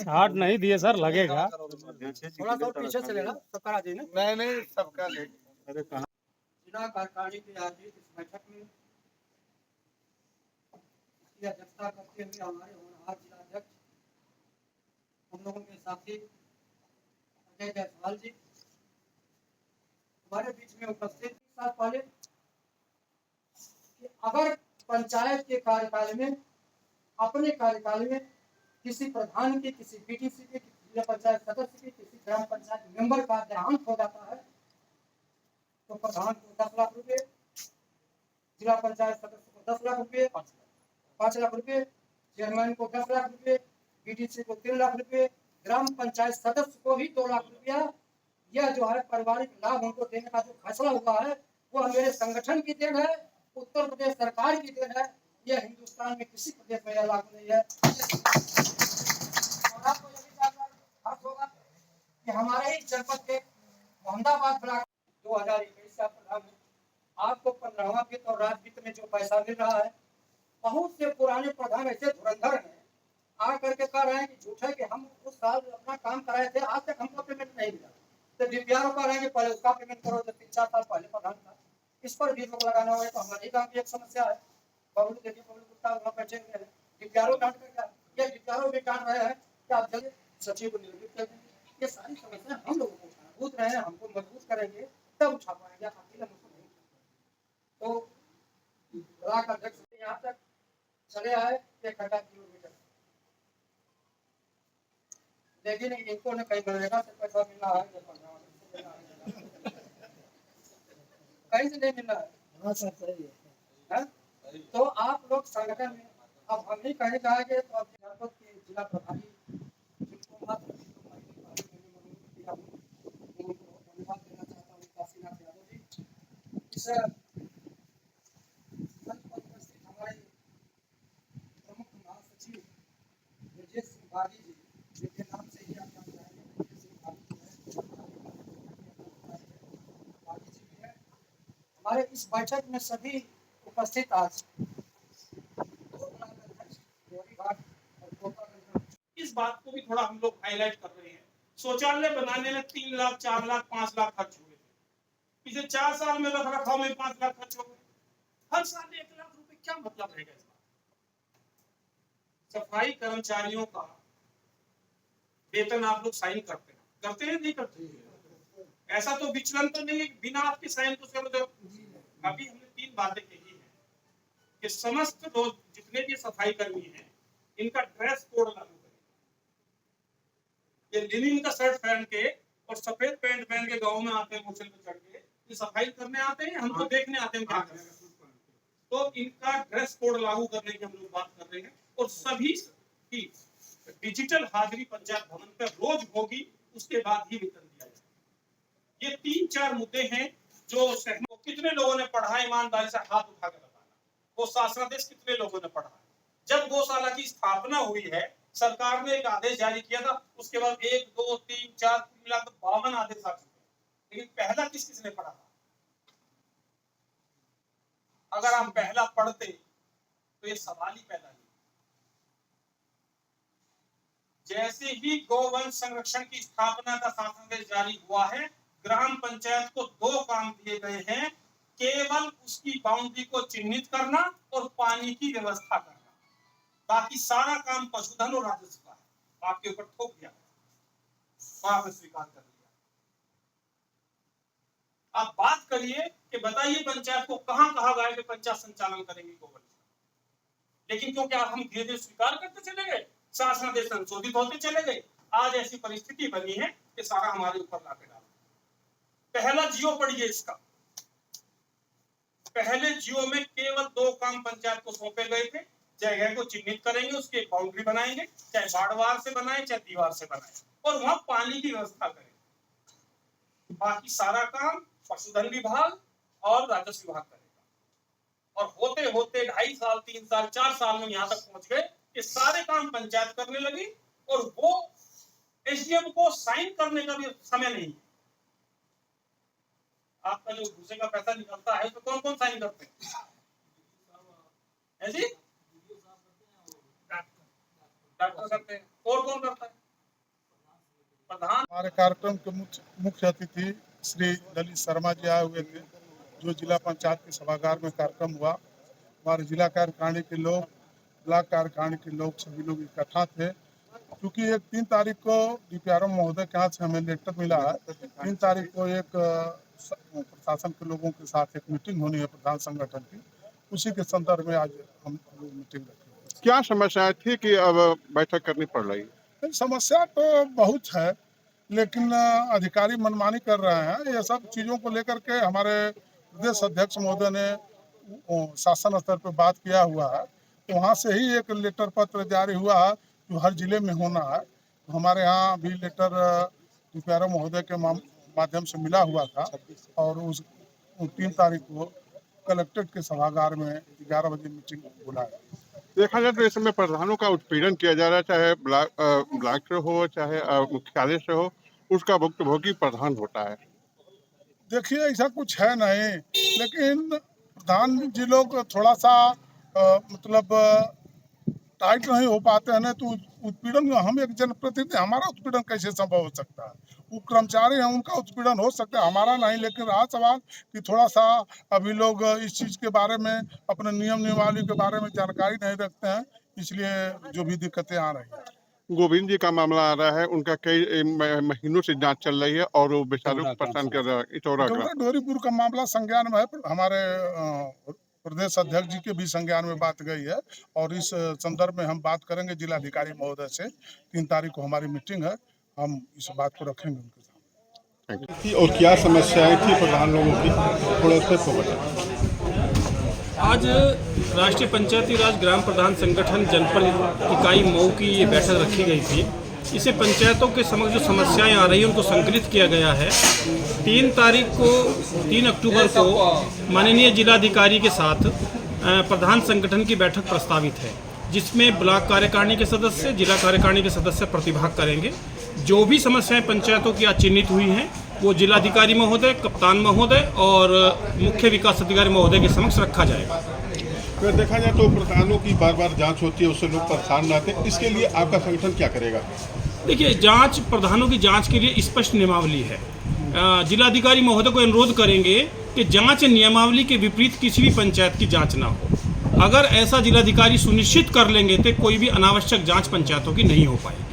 Hard नहीं दिए sir, लगेगा। थोड़ा सा पीछे चलेगा, सबका आ जाइए। नहीं नहीं सबका ले। अरे कहाँ जिला कार्यकारिणी की आयोजित इस बैठक में की अध्यक्षता करते हुए हमारे होनहार जिला अध्यक्ष हम लोगों के साथी अजय जायसवाल जी हमारे बीच में उपस्थित। साल पहले कि अगर पंचायत के कार्यकाल में अपने कार्यकाल में किसी प्रधान की, किसी बीडीसी की, जिला पंचायत सदस्य की, किसी ग्राम पंचायत मेंबर का देहांत हो जाता है तो प्रधान को 10 लाख रुपए, जिला पंचायत सदस्य को 10 लाख रुपए, 5 लाख रुपए, चेयरमैन को 10 लाख रुपए, बीडीसी को 3 लाख रुपए, ग्राम पंचायत सदस्य को भी 2 लाख रुपया। यह जो है पारिवारिक लाभ उनको देने का जो फैसला हुआ है वह मेरे संगठन की देन है, उत्तर प्रदेश सरकार की देन है। यह हिंदुस्तान में किसी प्रदेश में यह लागू नहीं है। और आपको यह भी जानकर हर्ष होगा कि हमारे ही जनपद के मोहम्मदाबाद ब्लॉक 2021 का प्रधान है। आपको 15वां वित्त और राज्य वित्त में जो पैसा मिल रहा है, बहुत से पुराने प्रधान ऐसे धुरंधर हैं आ करके कह रहे हैं कि झूठ है कि हम उस साल अपना काम कराए थे, आज तक हमको पेमेंट नहीं मिला। तो डीपीआरओ कह रहे हैं कि पहले उसका पेमेंट करो जो 3-4 साल पहले प्रधान था। इस पर भी रोक लगाना होगा। तो हमारे गांव की एक समस्या है, बबलू देखिए, बबलू गुप्ता वहाँ बैठे हुए हैं, डीपीआरओ डांट कर क्या, ये डीपीआरओ भी डांट रहे हैं कि आप जल्दी सचिव को निलंबित कर देंगे। ये सारी समस्या हम लोगों को उठाना रहे हैं, हमको मजबूत करेंगे तब उठा पाएंगे, अकेले मुझको नहीं। तो ब्लॉक अध्यक्ष यहाँ तक चले आए 1,000 किलोमीटर, लेकिन इनको ने कहीं मनरेगा से पैसा मिला है, कहीं से नहीं मिला है। हाँ सर, सही है। तो आप लोग संगठन में अब हम नहीं कहने चाहेंगे तो अब जनपद के जिला प्रभारी जिनको मात्र धन्यवाद देना चाहता हूँ काशीनाथ यादव जी। इस हमारे प्रमुख महासचिव ब्रजेश सिंह बागी जी, जिनके नाम से ही आप जान जाएंगे, ब्रजेश सिंह बागी जी भी है हमारे इस बैठक में। सभी उपस्थित आज इस बात को भी थोड़ा हम लोग हाईलाइट कर रहे हैं। शौचालय बनाने में 3 लाख, 4 लाख, 5 लाख खर्च हुए थे। पिछले 4 साल में रख रखाव में 5 लाख खर्च हो गए। हर साल 1 लाख रुपए, क्या मतलब रहेगा इसका? सफाई कर्मचारियों का वेतन आप लोग साइन करते हैं नहीं करते? ऐसा तो विचलन तो नहीं है बिना आपके साइन को कर दो। अभी हमने 3 बातें कही है कि समस्त लोग जितने भी सफाई कर्मी हैं इनका ड्रेस कोड लागू करें। ये लिनिन का शर्ट पहन के और सफेद पैंट पहन के गांव में आते हैं, मोटरसाइकिल पर चढ़ के, ये सफाई करने आते हैं, हमको देखने आते हैं क्या कर रहे हैं। तो इनका ड्रेस कोड लागू करने की हम लोग बात कर रहे हैं। और सभी की डिजिटल हाजिरी पंचायत भवन पर रोज होगी, उसके बाद ही वेतन दिया जाए। ये 3-4 मुद्दे हैं जो कितने लोगों ने पढ़ा, ईमानदारी से हाथ उठा कर बताना। वो शासनादेश कितने लोगों ने पढ़ा? जब गौशाला की स्थापना हुई है, सरकार ने एक आदेश जारी किया था, उसके बाद 1, 2, 3, 4 मिला तो 52 आदेश आ चुके हैं। लेकिन पहला किस किसने पढ़ा था? अगर हम पहला पढ़ते तो ये सवाल ही पैदा नहीं। जैसे ही गौवंश संरक्षण की स्थापना का शासनादेश जारी हुआ है, ग्राम पंचायत को 2 काम दिए गए हैं, केवल उसकी बाउंड्री को चिन्हित करना और पानी की व्यवस्था करना। बाकी सारा काम पशुधन और राजस्व का है, आपके ऊपर थोप दिया, आपने स्वीकार कर लिया। आप बात करिए कि बताइए पंचायत को कहां कहा गया कि पंचायत संचालन करेंगे गोवंश, लेकिन क्योंकि आप हम धीरे धीरे स्वीकार करते चले गए, शासनादेश संशोधित होते चले गए, आज ऐसी परिस्थिति बनी है कि सारा हमारे ऊपर लाके डाल। पहला जियो पढ़िए इसका। पहले जियो में केवल 2 काम पंचायत को सौंपे गए थे, जगह को चिन्हित करेंगे, उसके बाउंड्री बनाएंगे, चाहे बाड़वार से बनाए चाहे दीवार से बनाए, और वहां पानी की व्यवस्था करेंगे। बाकी सारा काम पशुधन विभाग और राजस्व विभाग करेगा। और होते होते 2.5 साल, 3 साल, 4 साल में यहाँ तक पहुंच गए कि सारे काम पंचायत करने लगी, और वो एसडीएम को साइन करने का भी समय नहीं। आपका जो भूसे का पैसा निकलता है तो कौन कौन साइन करते हैं? डॉक्टर करते हैं, और कौन करता है? प्रधान हमारे कार्यक्रम के मुख्य अतिथि श्री ललित शर्मा जी आए हुए थे, जो जिला पंचायत के सभागार में कार्यक्रम हुआ। हमारे जिला कार्यकारिणी के लोग, ब्लॉक कार्यकारिणी के लोग, सभी लोग इकट्ठा थे। क्योंकि 3 तारीख को डीपीआरओ महोदय के यहाँ से हमें लेटर मिला है, 3 तारीख को एक प्रशासन के लोगों के साथ एक मीटिंग होनी है प्रधान संगठन की, उसी के संदर्भ में आज हम लोग मीटिंग रखे। क्या समस्याएं थी कि अब बैठक करनी पड़ रही है? समस्या तो बहुत है, लेकिन अधिकारी मनमानी कर रहे हैं। ये सब चीज़ों को लेकर के हमारे प्रदेश अध्यक्ष महोदय ने शासन स्तर पर बात किया हुआ है, तो वहाँ से ही एक लेटर पत्र जारी हुआ है जो हर जिले में होना है। तो हमारे यहाँ भी लेटर डीपीआरओ महोदय के माध्यम से मिला हुआ था और उस 3 तारीख को कलेक्ट्रेट के सभागार में 11 बजे मीटिंग बुलाया। देखा जाए तो इस समय प्रधानों का उत्पीड़न किया जा रहा है, चाहे ब्लॉक से हो चाहे मुख्यालय से हो, उसका भुक्तभोगी प्रधान होता है। देखिए ऐसा कुछ है नहीं, लेकिन प्रधान जी लोग थोड़ा सा मतलब टाइट नहीं हो पाते हैं ना, तो उत्पीड़न हम एक जनप्रतिनिधि, हमारा उत्पीड़न कैसे संभव हो सकता है? वो कर्मचारी हैं, उनका उत्पीड़न हो सकता है, हमारा नहीं। लेकिन रहा सवाल कि थोड़ा सा अभी लोग इस चीज़ के बारे में, अपने नियमावली के बारे में जानकारी नहीं रखते हैं, इसलिए जो भी दिक्कतें आ रही हैं। गोविंद जी का मामला आ रहा है, उनका कई महीनों से जांच चल रही है और वो बेचारों को परेशान कर रहा है। डोरीपुर का मामला संज्ञान में है, हमारे प्रदेश अध्यक्ष जी के भी संज्ञान में बात गई है और इस संदर्भ में हम बात करेंगे जिलाधिकारी महोदय से। 3 तारीख को हमारी मीटिंग है, हम इस बात को रखेंगे उनके सामने। और क्या समस्याएं थी प्रधान लोगों की, थोड़ा इस पर बताएं। आज राष्ट्रीय पंचायती राज ग्राम प्रधान संगठन जनपद इकाई मऊ की ये बैठक रखी गई थी। इसे पंचायतों के समक्ष जो समस्याएं आ रही हैं उनको संकलित किया गया है। 3 अक्टूबर को माननीय जिलाधिकारी के साथ प्रधान संगठन की बैठक प्रस्तावित है, जिसमें ब्लॉक कार्यकारिणी के सदस्य, जिला कार्यकारिणी के सदस्य प्रतिभाग करेंगे। जो भी समस्याएं पंचायतों की आज चिन्हित हुई हैं वो जिलाधिकारी महोदय, कप्तान महोदय और मुख्य विकास अधिकारी महोदय के समक्ष रखा जाएगा। अगर देखा जाए तो प्रधानों की बार बार जांच होती है, उससे लोग परेशान रहते हैं, इसके लिए आपका संगठन क्या करेगा? देखिए, प्रधानों की जांच के लिए स्पष्ट नियमावली है। जिलाधिकारी महोदय को अनुरोध करेंगे कि जांच नियमावली के विपरीत किसी भी पंचायत की जांच ना हो। अगर ऐसा जिलाधिकारी सुनिश्चित कर लेंगे तो कोई भी अनावश्यक जांच पंचायतों की नहीं हो पाएगी।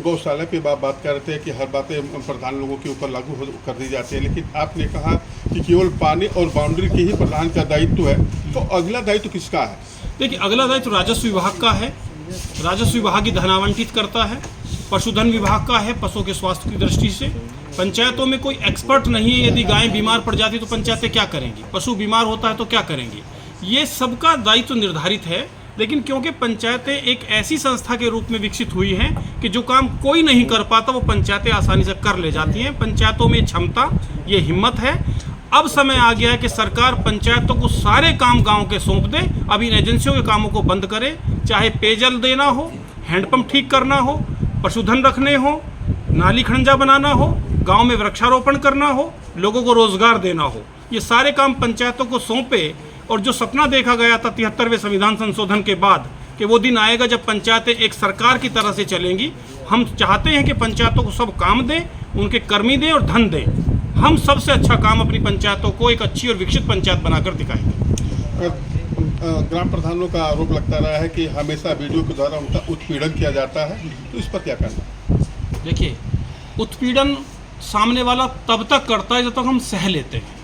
गौशाला पे बात कर रहे थे कि हर बातें प्रधान लोगों के ऊपर लागू कर दी जाती है, लेकिन आपने कहा कि केवल पानी और बाउंड्री की ही प्रधान का दायित्व है, तो अगला दायित्व किसका है? देखिए, अगला दायित्व राजस्व विभाग का है। राजस्व विभाग ही धन आवंटित करता है। पशुधन विभाग का है, पशुओं के स्वास्थ्य की दृष्टि से। पंचायतों में कोई एक्सपर्ट नहीं है। यदि गायें बीमार पड़ जाती तो पंचायतें क्या करेंगी? पशु बीमार होता है तो क्या करेंगी? ये सबका दायित्व निर्धारित है। लेकिन क्योंकि पंचायतें एक ऐसी संस्था के रूप में विकसित हुई हैं कि जो काम कोई नहीं कर पाता वो पंचायतें आसानी से कर ले जाती हैं। पंचायतों में क्षमता, ये हिम्मत है। अब समय आ गया है कि सरकार पंचायतों को सारे काम गांव के सौंप दे। अब इन एजेंसियों के कामों को बंद करे, चाहे पेयजल देना हो, हैंडपंप ठीक करना हो, पशुधन रखने हो, नाली खंजा बनाना हो, गांव में वृक्षारोपण करना हो, लोगों को रोजगार देना हो। ये सारे काम पंचायतों को सौंपे। और जो सपना देखा गया था 73वें संविधान संशोधन के बाद कि वो दिन आएगा जब पंचायतें एक सरकार की तरह से चलेंगी, हम चाहते हैं कि पंचायतों को सब काम दें, उनके कर्मी दें और धन दें। हम सबसे अच्छा काम अपनी पंचायतों को एक अच्छी और विकसित पंचायत बनाकर दिखाएंगे। ग्राम प्रधानों का आरोप लगता रहा है कि हमेशा वीडियो के द्वारा उनका उत्पीड़न किया जाता है, तो इस पर क्या करना? देखिए, उत्पीड़न सामने वाला तब तक करता है जब तक हम सह लेते हैं।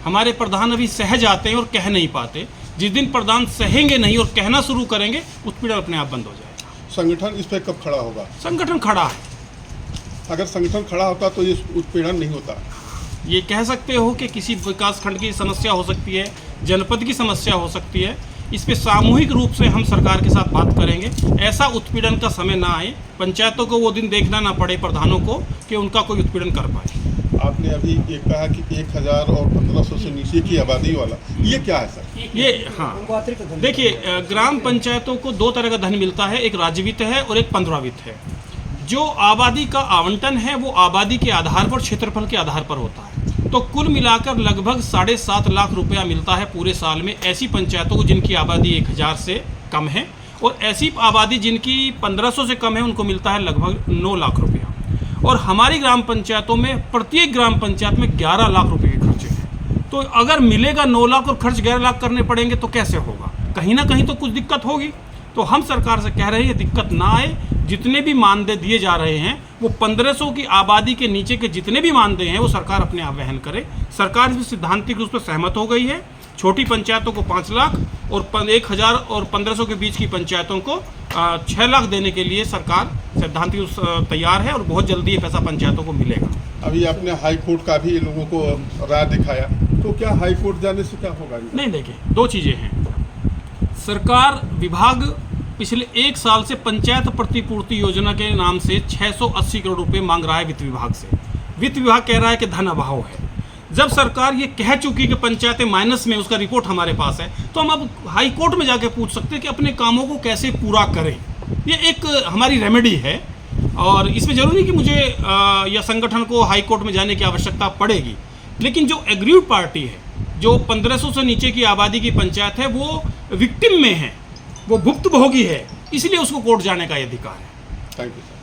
हमारे प्रधान अभी सह जाते हैं और कह नहीं पाते। जिस दिन प्रधान सहेंगे नहीं और कहना शुरू करेंगे, उत्पीड़न अपने आप बंद हो जाएगा। संगठन इस पर कब खड़ा होगा? संगठन खड़ा है। अगर संगठन खड़ा होता तो ये उत्पीड़न नहीं होता। ये कह सकते हो कि किसी विकास खंड की समस्या हो सकती है, जनपद की समस्या हो सकती है। इस पे सामूहिक रूप से हम सरकार के साथ बात करेंगे। ऐसा उत्पीड़न का समय ना आए, पंचायतों को वो दिन देखना ना पड़े प्रधानों को कि उनका कोई उत्पीड़न कर पाए। आपने अभी ये कहा कि 1000 और 1500 से नीचे की आबादी वाला, ये क्या है सर? ये हाँ, देखिए, ग्राम पंचायतों को 2 तरह का धन मिलता है, एक राज्य वित्त है और एक 15 वित्त है। जो आबादी का आवंटन है वो आबादी के आधार पर, क्षेत्रफल के आधार पर होता है। तो कुल मिलाकर लगभग 7.5 लाख रुपया मिलता है पूरे साल में ऐसी पंचायतों को जिनकी आबादी 1000 से कम है, और ऐसी आबादी जिनकी 1500 से कम है उनको मिलता है लगभग 9 लाख रुपया। और हमारी ग्राम पंचायतों में प्रत्येक ग्राम पंचायत में 11 लाख रुपए के खर्चे हैं। तो अगर मिलेगा 9 लाख और खर्च 11 लाख करने पड़ेंगे तो कैसे होगा? कहीं ना कहीं तो कुछ दिक्कत होगी। तो हम सरकार से कह रहे हैं दिक्कत ना आए। जितने भी मानदेय दिए जा रहे हैं वो 1500 की आबादी के नीचे के जितने भी मानदेय हैं वो सरकार अपने आप वहन करे। सरकार इस सिद्धांतिक रूप से सहमत हो गई है। छोटी पंचायतों को 5 लाख और 1000 और 1500 के बीच की पंचायतों को 6 लाख देने के लिए सरकार सैद्धांतिक तैयार है और बहुत जल्दी ये पैसा पंचायतों को मिलेगा। अभी आपने हाई कोर्ट का भी लोगों को राय दिखाया, तो क्या हाई कोर्ट जाने से क्या होगा? नहीं, देखिए 2 चीज़ें हैं। सरकार विभाग पिछले 1 साल से पंचायत प्रतिपूर्ति योजना के नाम से 680 करोड़ रुपए मांग रहा है वित्त विभाग से। वित्त विभाग कह रहा है कि धन अभाव है। जब सरकार ये कह चुकी कि पंचायतें माइनस में, उसका रिपोर्ट हमारे पास है, तो हम अब हाई कोर्ट में जाके पूछ सकते हैं कि अपने कामों को कैसे पूरा करें। ये एक हमारी रेमेडी है और इसमें जरूरी नहीं कि मुझे या संगठन को हाई कोर्ट में जाने की आवश्यकता पड़ेगी। लेकिन जो एग्रीव्ड पार्टी है, जो 1500 से नीचे की आबादी की पंचायत है, वो विक्टिम में है, वो भुक्तभोगी है, इसलिए उसको कोर्ट जाने का अधिकार है। Thank you sir.